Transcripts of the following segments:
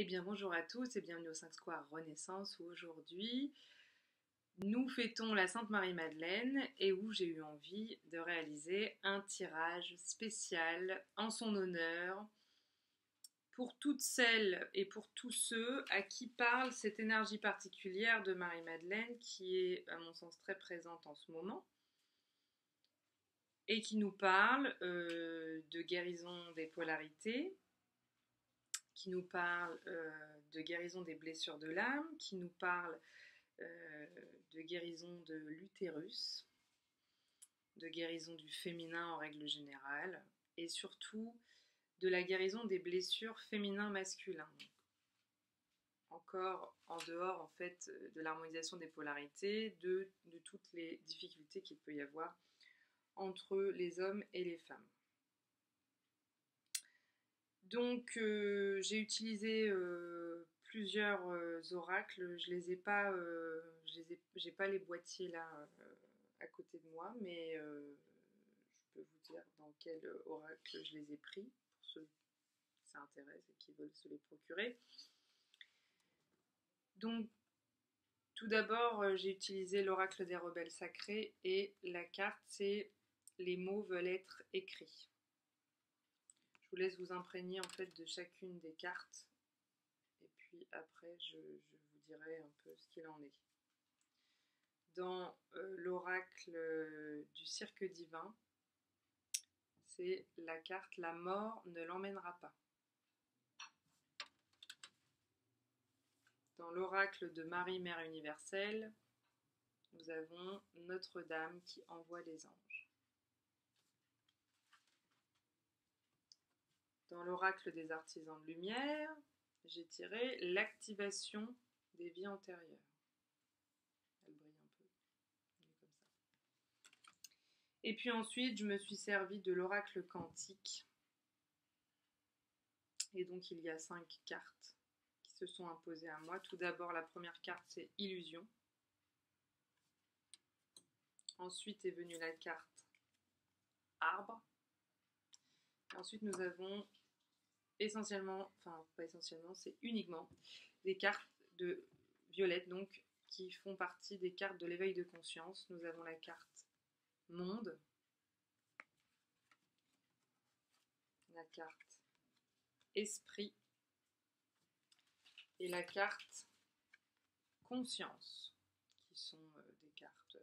Eh bien bonjour à tous et bienvenue au 5 Square Renaissance où aujourd'hui nous fêtons la Sainte Marie-Madeleine et où j'ai eu envie de réaliser un tirage spécial en son honneur pour toutes celles et pour tous ceux à qui parle cette énergie particulière de Marie-Madeleine qui est à mon sens très présente en ce moment et qui nous parle de guérison des polarités, qui nous parle de guérison des blessures de l'âme, qui nous parle de guérison de l'utérus, de guérison du féminin en règle générale, et surtout de la guérison des blessures féminin-masculin. Encore en dehors en fait de l'harmonisation des polarités, de toutes les difficultés qu'il peut y avoir entre les hommes et les femmes. Donc j'ai utilisé plusieurs oracles. Je les ai pas, j'ai pas les boîtiers là à côté de moi, mais je peux vous dire dans quel oracle je les ai pris pour ceux qui s'intéressent et qui veulent se les procurer. Donc tout d'abord, j'ai utilisé l'oracle des rebelles sacrés et la carte c'est les mots veulent être écrits. Je vous laisse vous imprégner en fait de chacune des cartes. Et puis après, je vous dirai un peu ce qu'il en est. Dans l'oracle du cirque divin, c'est la carte La mort ne l'emmènera pas. Dans l'oracle de Marie, Mère universelle, nous avons Notre-Dame qui envoie les anges. Dans l'oracle des artisans de lumière, j'ai tiré l'activation des vies antérieures. Elle brille un peu, comme ça. Et puis ensuite, je me suis servi de l'oracle quantique. Et donc, il y a 5 cartes qui se sont imposées à moi. Tout d'abord, la première carte, c'est Illusion. Ensuite est venue la carte Arbre. Et ensuite, nous avons essentiellement, enfin, pas essentiellement, c'est uniquement des cartes de violette, donc, qui font partie des cartes de l'éveil de conscience. Nous avons la carte Monde, la carte Esprit et la carte Conscience, qui sont des cartes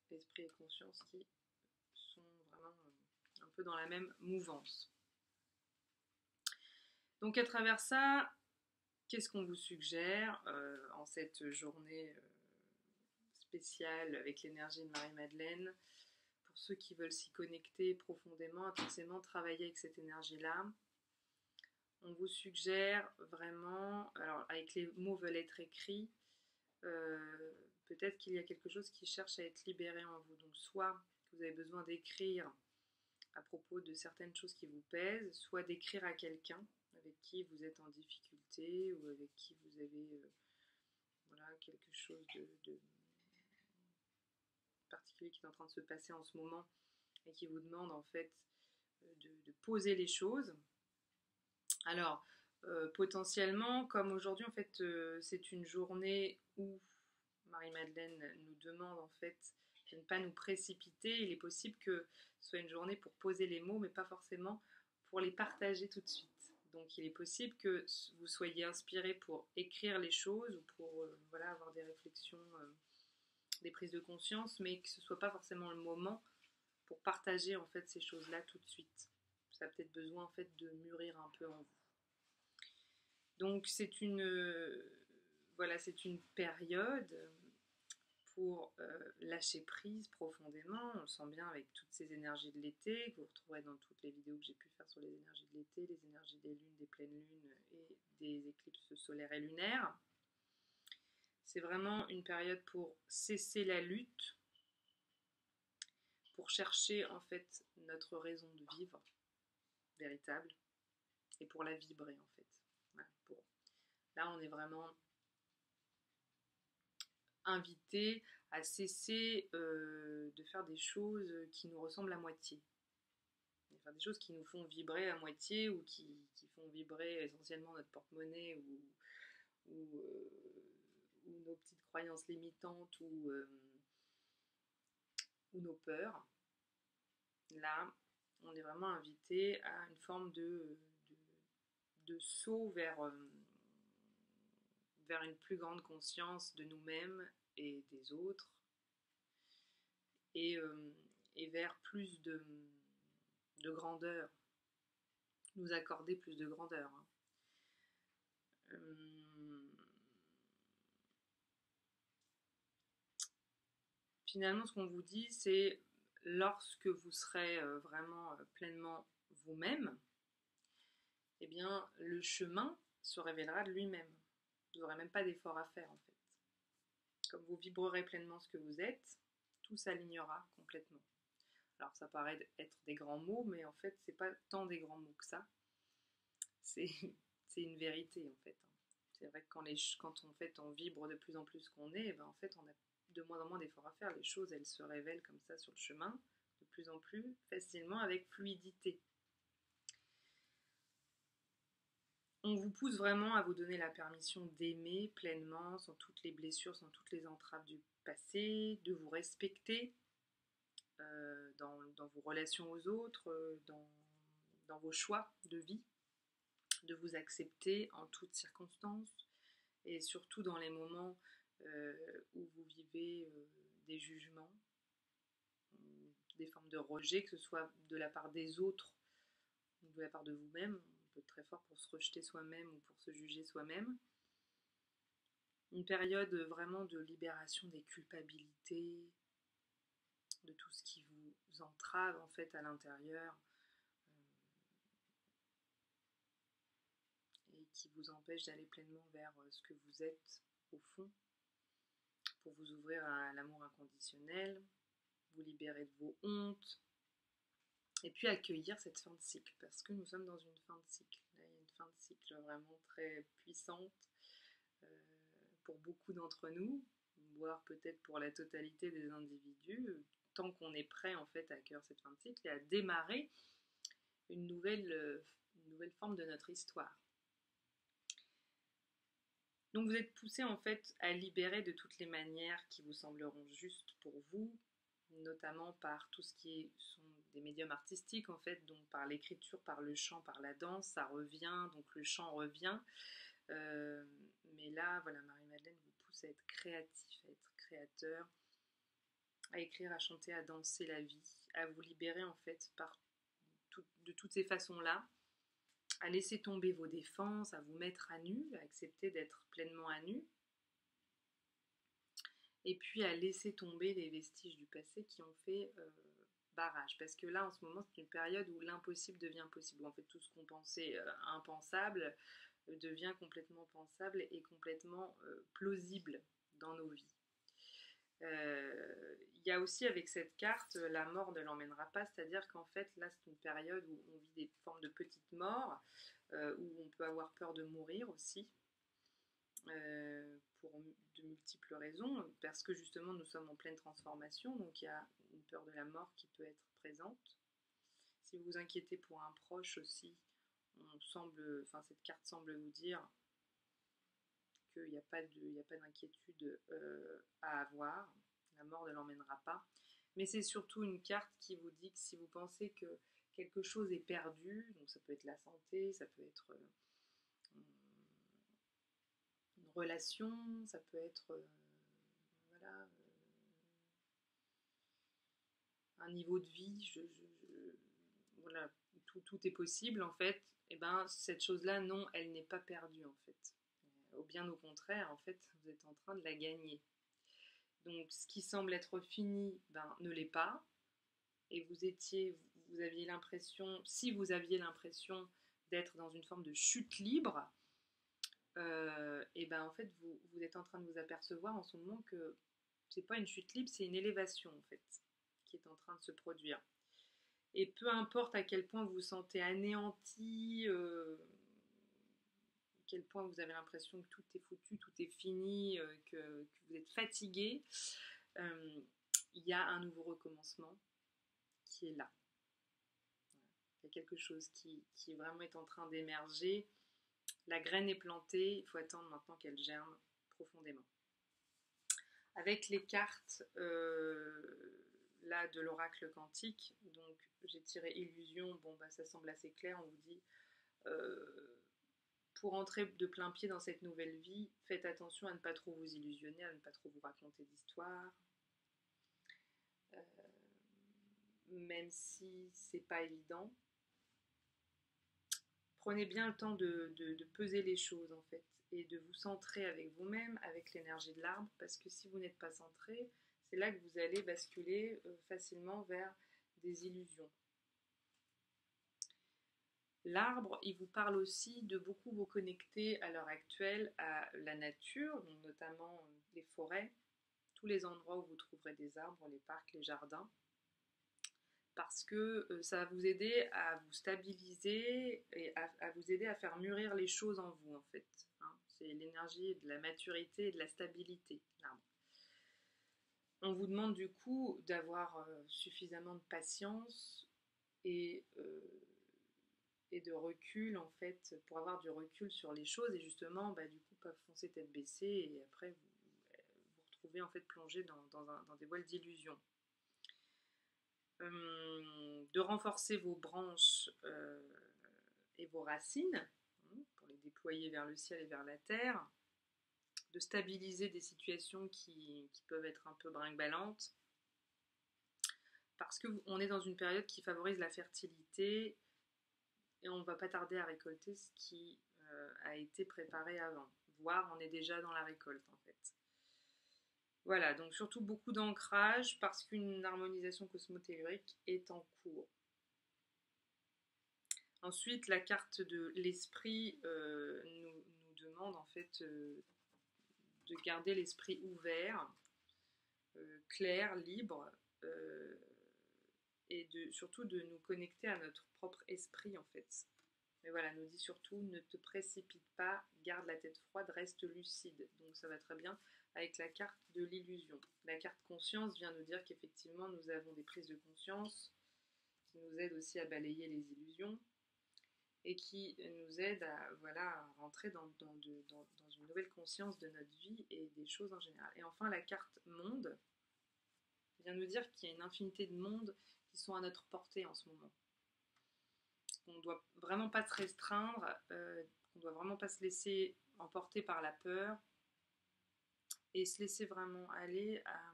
Esprit et Conscience qui sont vraiment un peu dans la même mouvance. Donc à travers ça, qu'est-ce qu'on vous suggère en cette journée spéciale avec l'énergie de Marie-Madeleine? Pour ceux qui veulent s'y connecter profondément, intensément, travailler avec cette énergie-là, on vous suggère vraiment, alors avec les mots veulent être écrits, peut-être qu'il y a quelque chose qui cherche à être libéré en vous. Donc soit vous avez besoin d'écrire à propos de certaines choses qui vous pèsent, soit d'écrire à quelqu'un avec qui vous êtes en difficulté ou avec qui vous avez voilà, quelque chose de particulier qui est en train de se passer en ce moment et qui vous demande en fait de poser les choses. Alors, potentiellement, comme aujourd'hui, en fait, c'est une journée où Marie-Madeleine nous demande en fait de ne pas nous précipiter. Il est possible que ce soit une journée pour poser les mots, mais pas forcément pour les partager tout de suite. Donc, il est possible que vous soyez inspiré pour écrire les choses ou pour voilà, avoir des réflexions, des prises de conscience, mais que ce ne soit pas forcément le moment pour partager en fait ces choses-là tout de suite. Ça a peut-être besoin en fait de mûrir un peu en vous. Donc c'est une voilà, c'est une période pour lâcher prise profondément. On le sent bien avec toutes ces énergies de l'été que vous retrouverez dans toutes les vidéos que j'ai pu faire sur les énergies de l'été, les énergies des lunes, des pleines lunes et des éclipses solaires et lunaires. C'est vraiment une période pour cesser la lutte, pour chercher en fait notre raison de vivre véritable et pour la vibrer en fait. Voilà, là on est vraiment invité à cesser de faire des choses qui nous ressemblent à moitié. enfin, des choses qui nous font vibrer à moitié ou qui font vibrer essentiellement notre porte-monnaie ou nos petites croyances limitantes ou nos peurs. Là, on est vraiment invité à une forme de saut vers une plus grande conscience de nous-mêmes et des autres, et, euh, et vers plus de grandeur, nous accorder plus de grandeur. Finalement, ce qu'on vous dit, c'est lorsque vous serez vraiment pleinement vous-même, eh bien, le chemin se révélera de lui-même. Vous n'aurez même pas d'effort à faire, en fait. Comme vous vibrerez pleinement ce que vous êtes, tout s'alignera complètement. Alors, ça paraît être des grands mots, mais en fait, c'est pas tant des grands mots que ça. C'est une vérité, en fait. C'est vrai que quand on vibre de plus en plus qu'on est, ben, en fait, on a de moins en moins d'efforts à faire. Les choses, elles se révèlent comme ça sur le chemin, de plus en plus facilement, avec fluidité. On vous pousse vraiment à vous donner la permission d'aimer pleinement, sans toutes les blessures, sans toutes les entraves du passé, de vous respecter dans vos relations aux autres, dans vos choix de vie, de vous accepter en toutes circonstances, et surtout dans les moments où vous vivez des jugements, des formes de rejet, que ce soit de la part des autres ou de la part de vous-même. On peut être très fort pour se rejeter soi-même ou pour se juger soi-même. Une période vraiment de libération des culpabilités, de tout ce qui vous entrave en fait à l'intérieur et qui vous empêche d'aller pleinement vers ce que vous êtes au fond, pour vous ouvrir à l'amour inconditionnel, vous libérer de vos hontes, et puis accueillir cette fin de cycle, parce que nous sommes dans une fin de cycle. Là, il y a une fin de cycle vraiment très puissante pour beaucoup d'entre nous, voire peut-être pour la totalité des individus, tant qu'on est prêt en fait à accueillir cette fin de cycle et à démarrer une nouvelle forme de notre histoire. Donc vous êtes poussé en fait à libérer de toutes les manières qui vous sembleront justes pour vous, notamment par tout ce qui sont des médiums artistiques en fait, donc par l'écriture, par le chant, par la danse, ça revient, donc le chant revient. Mais là, voilà, Marie-Madeleine vous pousse à être créatif, à être créateur, à écrire, à chanter, à danser la vie, à vous libérer en fait de toutes ces façons-là, à laisser tomber vos défenses, à vous mettre à nu, à accepter d'être pleinement à nu, et puis à laisser tomber les vestiges du passé qui ont fait barrage. Parce que là, en ce moment, c'est une période où l'impossible devient possible. Où en fait, tout ce qu'on pensait impensable devient complètement pensable et complètement plausible dans nos vies. Il y a aussi avec cette carte, la mort ne l'emmènera pas, c'est-à-dire qu'en fait, là, c'est une période où on vit des formes de petites morts, où on peut avoir peur de mourir aussi, pour de multiples raisons, parce que justement, nous sommes en pleine transformation, donc il y a une peur de la mort qui peut être présente. Si vous vous inquiétez pour un proche aussi, cette carte semble vous dire qu'il n'y a pas d'inquiétude à avoir. La mort ne l'emmènera pas. Mais c'est surtout une carte qui vous dit que si vous pensez que quelque chose est perdu, donc ça peut être la santé, ça peut être une relation, ça peut être un niveau de vie, voilà, tout est possible en fait. Et ben cette chose-là, non, elle n'est pas perdue en fait. Ou bien au contraire, en fait, vous êtes en train de la gagner. Donc ce qui semble être fini, ben, ne l'est pas. Et vous aviez l'impression, si vous aviez l'impression d'être dans une forme de chute libre, et ben en fait vous êtes en train de vous apercevoir en ce moment que c'est pas une chute libre, c'est une élévation en fait qui est en train de se produire. Et peu importe à quel point vous vous sentez anéanti, à quel point vous avez l'impression que tout est foutu, tout est fini, que vous êtes fatigué, il y a un nouveau recommencement qui est là. Il y a quelque chose qui vraiment est en train d'émerger. La graine est plantée, il faut attendre maintenant qu'elle germe profondément. Avec les cartes là de l'oracle quantique, donc j'ai tiré illusion, bon bah ça semble assez clair, on vous dit pour entrer de plein pied dans cette nouvelle vie, faites attention à ne pas trop vous illusionner, à ne pas trop vous raconter d'histoires. Même si c'est pas évident. Prenez bien le temps de peser les choses en fait et de vous centrer avec vous-même, avec l'énergie de l'arbre, parce que si vous n'êtes pas centré, c'est là que vous allez basculer facilement vers des illusions. L'arbre, il vous parle aussi de beaucoup vous connecter à l'heure actuelle à la nature, donc notamment les forêts, tous les endroits où vous trouverez des arbres, les parcs, les jardins, parce que ça va vous aider à vous stabiliser et à vous aider à faire mûrir les choses en vous en fait. Hein. C'est l'énergie de la maturité et de la stabilité, l'arbre. On vous demande du coup d'avoir suffisamment de patience et de recul en fait, pour avoir du recul sur les choses et justement bah, du coup pas foncer tête baissée et après vous retrouvez en fait plongé dans des voiles d'illusion. De renforcer vos branches et vos racines pour les déployer vers le ciel et vers la terre, de stabiliser des situations qui peuvent être un peu brinque-ballantes parce qu'on est dans une période qui favorise la fertilité et on ne va pas tarder à récolter ce qui a été préparé avant, voire on est déjà dans la récolte en fait. Voilà, donc surtout beaucoup d'ancrage parce qu'une harmonisation cosmotellurique est en cours. Ensuite, la carte de l'esprit nous demande en fait de garder l'esprit ouvert, clair, libre, et surtout de nous connecter à notre propre esprit en fait. Mais voilà, nous dit surtout ne te précipite pas, garde la tête froide, reste lucide. Donc ça va très bien avec la carte de l'illusion. La carte conscience vient nous dire qu'effectivement nous avons des prises de conscience qui nous aident aussi à balayer les illusions et qui nous aident à, voilà, à rentrer dans une nouvelle conscience de notre vie et des choses en général. Et enfin la carte monde vient nous dire qu'il y a une infinité de mondes qui sont à notre portée en ce moment. On ne doit vraiment pas se restreindre, on ne doit vraiment pas se laisser emporter par la peur et se laisser vraiment aller à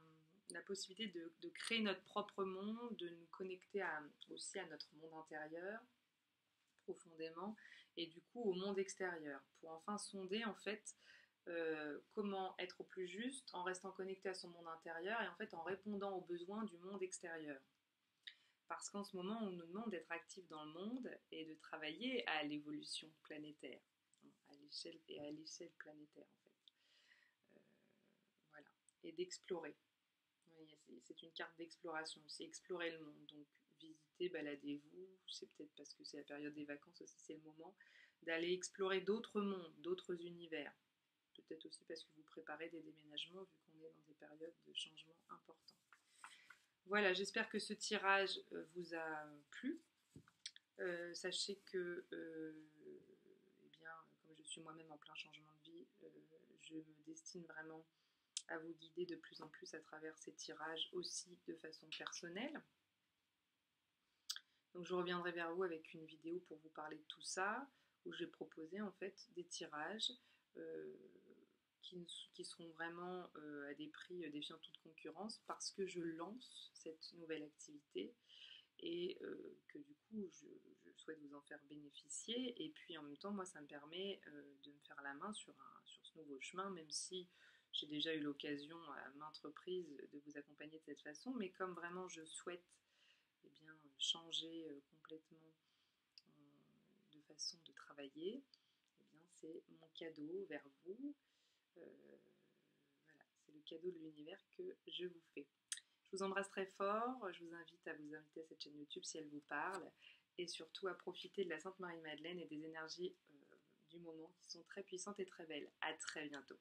la possibilité de créer notre propre monde, de nous connecter aussi à notre monde intérieur profondément et du coup au monde extérieur pour enfin sonder en fait comment être au plus juste en restant connecté à son monde intérieur et en fait en répondant aux besoins du monde extérieur. Parce qu'en ce moment, on nous demande d'être actifs dans le monde et de travailler à l'évolution planétaire, à l'échelle planétaire en fait. Voilà. Et d'explorer. C'est une carte d'exploration, c'est explorer le monde. Donc visitez, baladez-vous, c'est peut-être parce que c'est la période des vacances aussi, c'est le moment d'aller explorer d'autres mondes, d'autres univers. Peut-être aussi parce que vous préparez des déménagements vu qu'on est dans des périodes de changement importants. Voilà, j'espère que ce tirage vous a plu. Sachez que, eh bien, comme je suis moi-même en plein changement de vie, je me destine vraiment à vous guider de plus en plus à travers ces tirages aussi de façon personnelle. Donc je reviendrai vers vous avec une vidéo pour vous parler de tout ça, où j'ai proposé en fait des tirages qui seront vraiment à des prix défiant toute concurrence parce que je lance cette nouvelle activité et que du coup je souhaite vous en faire bénéficier et puis en même temps moi ça me permet de me faire la main sur ce nouveau chemin même si j'ai déjà eu l'occasion à maintes reprises de vous accompagner de cette façon mais comme vraiment je souhaite eh bien, changer complètement de façon de travailler eh bien c'est mon cadeau vers vous. Voilà, c'est le cadeau de l'univers que je vous fais. Je vous embrasse très fort, je vous invite à vous inviter à cette chaîne YouTube si elle vous parle et surtout à profiter de la Sainte Marie-Madeleine et des énergies du moment qui sont très puissantes et très belles. À très bientôt.